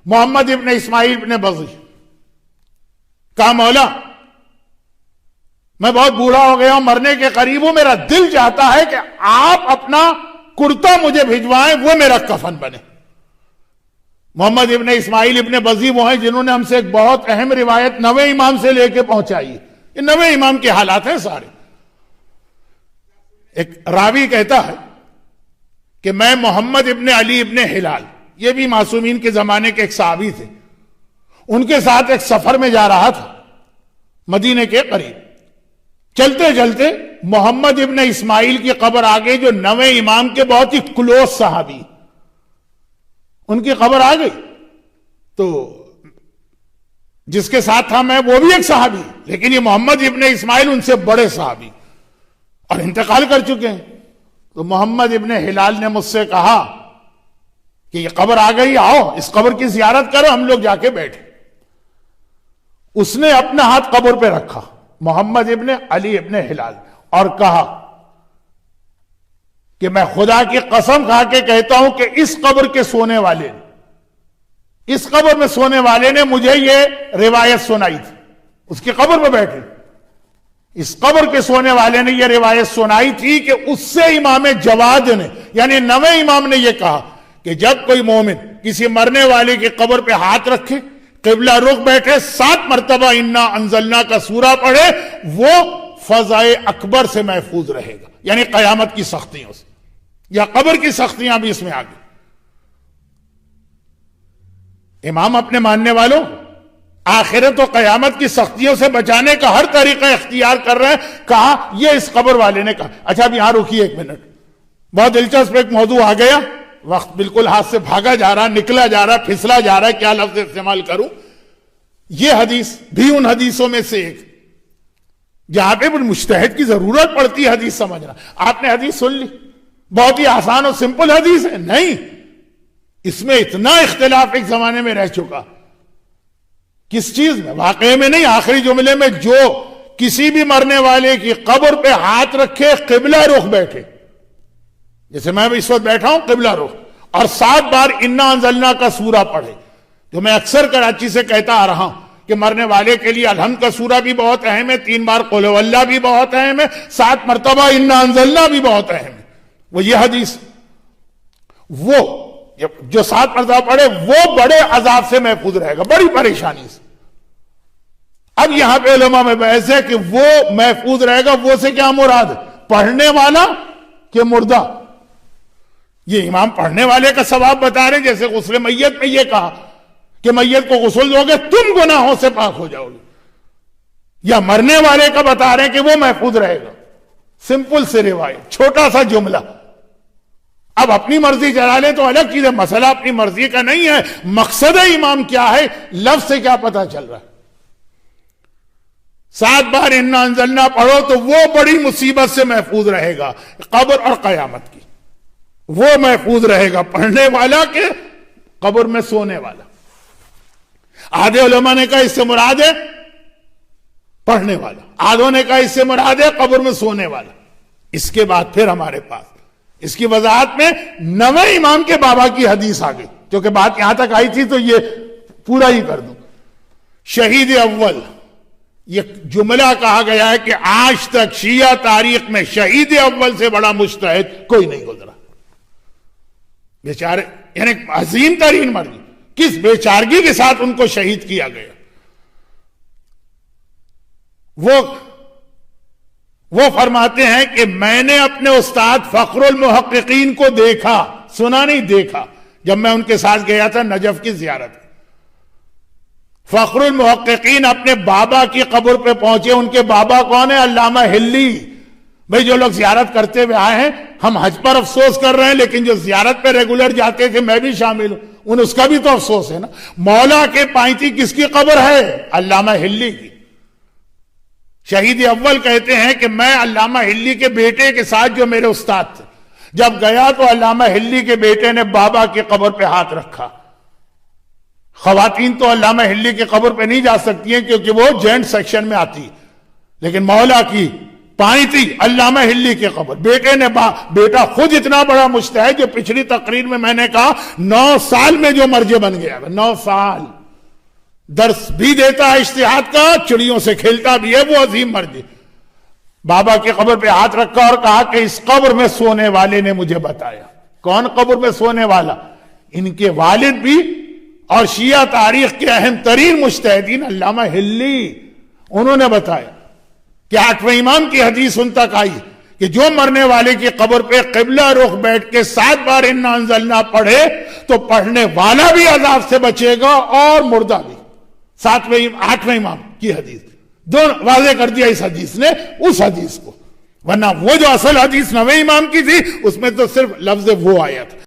محمد ابن اسماعیل ابن بزی، کہا مولا میں بہت بوڑھا ہو گیا ہوں، مرنے کے قریب ہوں، میرا دل چاہتا ہے کہ آپ اپنا کرتا مجھے بھجوائیں، وہ میرا کفن بنے۔ محمد ابن اسماعیل ابن بزی وہ ہیں جنہوں نے ہم سے ایک بہت اہم روایت نویں امام سے لے کے پہنچائی ہے۔ یہ نویں امام کے حالات ہیں سارے۔ ایک راوی کہتا ہے کہ میں محمد ابن علی ابن ہلال، یہ بھی معصومین کے زمانے کے ایک صحابی تھے، ان کے ساتھ ایک سفر میں جا رہا تھا مدینے کے قریب۔ چلتے چلتے محمد ابن اسماعیل کی قبر آ گئی، جو نویں امام کے بہت ہی کلوز صحابی، ان کی قبر آ گئی۔ تو جس کے ساتھ تھا میں، وہ بھی ایک صحابی، لیکن یہ محمد ابن اسماعیل ان سے بڑے صحابی اور انتقال کر چکے ہیں۔ تو محمد ابن ہلال نے مجھ سے کہا کہ یہ قبر آ گئی، آؤ اس قبر کی زیارت کرو، ہم لوگ جا کے بیٹھے۔ اس نے اپنا ہاتھ قبر پہ رکھا، محمد ابن علی ابن ہلال، اور کہا کہ میں خدا کی قسم کھا کے کہتا ہوں کہ اس قبر کے سونے والے نے، اس قبر میں سونے والے نے مجھے یہ روایت سنائی تھی، اس کی قبر پہ بیٹھے، اس قبر کے سونے والے نے یہ روایت سنائی تھی کہ اس سے امام جواد نے، یعنی نویں امام نے یہ کہا کہ جب کوئی مومن کسی مرنے والے کی قبر پہ ہاتھ رکھے، قبلہ رخ بیٹھے، 7 مرتبہ انا انزلنا کا سورہ پڑھے، وہ فضائے اکبر سے محفوظ رہے گا، یعنی قیامت کی سختیوں سے، یا قبر کی سختیاں بھی اس میں آ گئی۔ امام اپنے ماننے والوں آخرت و قیامت کی سختیوں سے بچانے کا ہر طریقہ اختیار کر رہے ہیں۔ کہا یہ اس قبر والے نے کہا۔ اچھا اب یہاں رکیے ایک منٹ، بہت دلچسپ ایک موضوع آ گیا، وقت بالکل ہاتھ سے بھاگا جا رہا، نکلا جا رہا، پھسلا جا رہا ہے، کیا لفظ استعمال کروں۔ یہ حدیث بھی ان حدیثوں میں سے ایک جہاں پہ مجتہد کی ضرورت پڑتی ہے حدیث سمجھنا۔ آپ نے حدیث سن لی، بہت ہی آسان اور سمپل حدیث ہے، نہیں، اس میں اتنا اختلاف ایک زمانے میں رہ چکا۔ کس چیز میں؟ واقعے میں نہیں، آخری جملے میں، جو کسی بھی مرنے والے کی قبر پہ ہاتھ رکھے، قبلہ رخ بیٹھے، جیسے میں اس وقت بیٹھا ہوں قبلہ رخ، اور 7 بار انا انزلنا کا سورہ پڑھے، جو میں اکثر کراچی سے کہتا آ رہا ہوں کہ مرنے والے کے لیے الحمد کا سورہ بھی بہت اہم ہے، 3 بار قل هو اللہ بھی بہت اہم ہے، 7 مرتبہ انا انزلنا بھی بہت اہم ہے۔ وہ یہ حدیث، وہ جو 7 مرتبہ پڑھے وہ بڑے عذاب سے محفوظ رہے گا، بڑی پریشانی سے۔ اب یہاں پہ علماء میں بحث ہے کہ وہ محفوظ رہے گا، وہ سے کیا مراد ہے؟ پڑھنے والا کہ مردہ؟ یہ امام پڑھنے والے کا ثواب بتا رہے ہیں، جیسے غسل میت میں یہ کہا کہ میت کو غسل دو گے تم گناہوں سے پاک ہو جاؤ گے، یا مرنے والے کا بتا رہے ہیں کہ وہ محفوظ رہے گا۔ سمپل سے روایت، چھوٹا سا جملہ۔ اب اپنی مرضی چلا لے تو الگ چیز ہے، مسئلہ اپنی مرضی کا نہیں ہے، مقصد امام کیا ہے، لفظ سے کیا پتا چل رہا ہے۔ 7 بار انا انزلنا پڑھو تو وہ بڑی مصیبت سے محفوظ رہے گا، قبر اور قیامت کی، وہ محفوظ رہے گا، پڑھنے والا کے قبر میں سونے والا۔ آدھے علماء نے کہا اس سے مراد ہے پڑھنے والا، آدھوں نے کہا اس سے مراد ہے قبر میں سونے والا۔ اس کے بعد پھر ہمارے پاس اس کی وضاحت میں نویں امام کے بابا کی حدیث آ گئی، کیونکہ بات یہاں تک آئی تھی تو یہ پورا ہی کر دوں۔ شہید اول، یہ جملہ کہا گیا ہے کہ آج تک شیعہ تاریخ میں شہید اول سے بڑا مجتہد کوئی نہیں گزرا۔ بیچارے، یعنی عظیم ترین مرضی، کس بیچارگی کے ساتھ ان کو شہید کیا گیا۔ وہ فرماتے ہیں کہ میں نے اپنے استاد فخر المحققین کو دیکھا، سنا نہیں، دیکھا، جب میں ان کے ساتھ گیا تھا نجف کی زیارت۔ فخر المحققین اپنے بابا کی قبر پہ پہنچے، ان کے بابا کون ہیں؟ علامہ ہلی۔ بھئی جو لوگ زیارت کرتے ہوئے آئے ہیں، ہم حج پر افسوس کر رہے ہیں، لیکن جو زیارت پہ ریگولر جاتے تھے، میں بھی شامل ہوں، اس کا بھی تو افسوس ہے نا۔ مولا کے پائنتی کس کی قبر ہے؟ علامہ ہلی کی۔ شہید اول کہتے ہیں کہ میں علامہ ہلی کے بیٹے کے ساتھ، جو میرے استاد تھے، جب گیا تو علامہ ہلی کے بیٹے نے بابا کی قبر پہ ہاتھ رکھا۔ خواتین تو علامہ ہلی کی قبر پہ نہیں جا سکتی ہیں کیونکہ وہ جینٹ سیکشن میں آتی ہے، لیکن مولا کی پائی تھی علامہ ہلی کی قبر. بیٹے نے بیٹا خود اتنا بڑا مجتہد جو پچھلی تقریر میں نے کہا 9 سال میں جو مرجع بن گیا. 9 سال درس بھی دیتا ہے اجتہاد کا, چڑیوں سے کھیلتا بھی ہے, وہ عظیم مرجع. بابا کی قبر پہ ہاتھ رکھا اور کہا کہ اس قبر میں سونے والے نے مجھے بتایا. کون قبر میں سونے والا؟ ان کے والد بھی اور شیعہ تاریخ کے اہم ترین مجتہدین علامہ ہلی, انہوں نے بتایا کہ 8ویں امام کی حدیث ان تک آئی کہ جو مرنے والے کی قبر پہ قبلہ رخ بیٹھ کے 7 بار انا انزلنا پڑھے تو پڑھنے والا بھی عذاب سے بچے گا اور مردہ بھی. 8ویں امام کی حدیث دونوں واضح کر دیا اس حدیث نے اس حدیث کو, ورنہ وہ جو اصل حدیث 9ویں امام کی تھی اس میں تو صرف لفظ وہ آیا تھا.